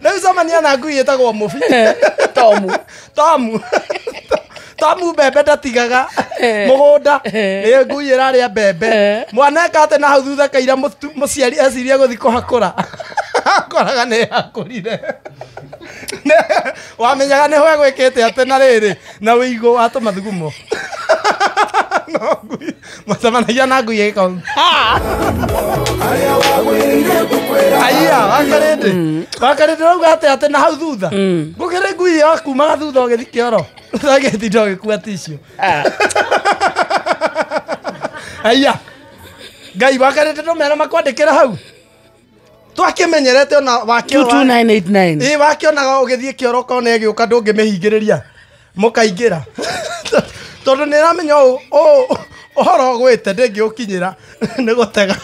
Rĩu cemania na ngui ĩtagwo mũbi. Tomu mbembe ndatigaga mũgũnda. Ĩ ngui ĩrarĩa mbembe. Mwana ekate na hau thutha kaira mũciari eciria gũthi kũhakũra. Akoraga nĩ hakũrire. Wamenyaga nĩ hwe gwĩkĩte atĩ na rĩrĩ na wĩigũ watũma thugumo. No ngui macemanagia na ngui ĩgĩkauga aya wakarĩte rauga atĩ na hau thutha gũkĩrĩ ngui yakumaga thutha ũgĩthi kĩoro ũtagĩtinda ũgĩkua tissue. Aya Ngai wakarĩte tũmera makwandĩkĩra hau twakĩmenyerete ona wakĩo 22989 wakĩonaga ũgĩthiĩ kĩoro kona ĩgĩũka ndũngĩmĩhingĩrĩria mũkaingĩra tondũ nĩ ramenya ũhoro gwĩte ndĩngĩũkinyĩra nĩ gũtega.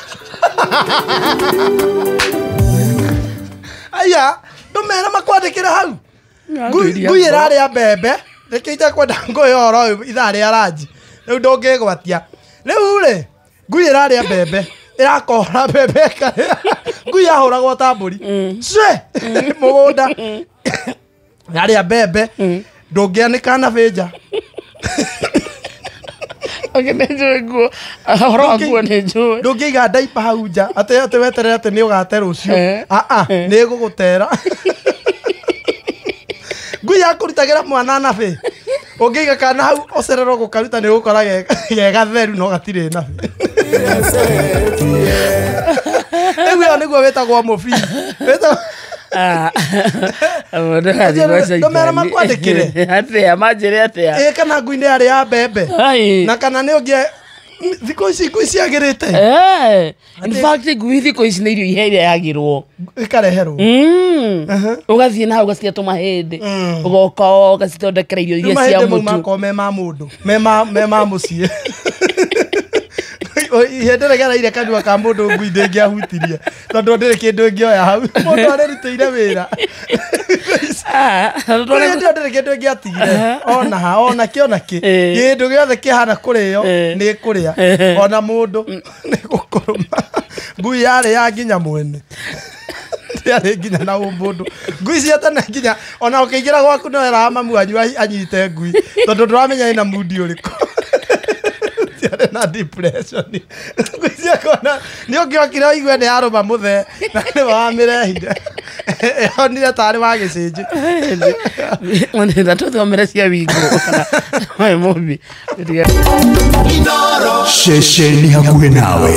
Aya ndũmera makwandĩkĩra hau ngui ĩrarĩa mbembe reke itakwenda ngũĩ ũhoro ũyũ ithaa rĩa ranji rĩu ndũngĩgwatia rĩu rĩ ngui ĩrarĩa mbembe ĩrakohora mbembe ĩkarĩa ngui yahũragwo ta mbũri mũgũnda yarĩa mbembe ndũngĩanĩka na bĩnja. Ndũngĩiga ndaipa hau nja atĩ weterere atĩ nĩ ũgate rũciũ. Nĩ gũgũtera. Ngui yakũrutagĩra mwana nabe ũngĩiga kana hau ũcererwo gũkaruta nĩ gũkora ge gatheru no gatirĩ nabe. Rĩu ĩyo nĩguo wĩtagwo mũbi. Ndũmera makwandĩkĩre atĩa manjĩre atĩa kana ngui nĩ yarĩa mbembe na kana nĩ ũngĩ thikũ ici ngui ciagĩrĩte. In fact ngui thikũ ici nĩ irio iheire yagĩrwo ĩkareherwo ũgathiĩ na hau gacitia tũmahĩndĩ ũgoka ũgacithondekera irio iria cia mũtu me ma mũndũ me ma mũciĩ. Ihĩndĩ rĩgereire kanua ka mũndũ ngui ndĩngĩahutirie tondũ ndĩrĩ kĩndũ ĩngĩoya hau mũndũ arĩrutĩire wĩra. Ndĩrĩ kĩndũ ĩngĩatigire ona kĩonakĩ kĩndũ gĩothe kĩhana kũrĩo nĩ kũrĩa ona mũndũ nĩ gũkũrũma. Ngui yarĩa nginya mwene yarĩ nginya na mũndũ ngui cia tene nginya ona ũkĩingĩra gwaku no era mamu wanyu anyite ngui tondũ ndũramenya ĩna mudi ũrĩkũ. Na depression ngwĩcia kona nĩ ũngĩokire ũigue nĩ arũma mũthee na nĩ wamĩrehire onire tarĩ wa gĩcĩnjĩ onenda tũthomere cia wingũ mũmbi ceceni hakuhĩ nawe.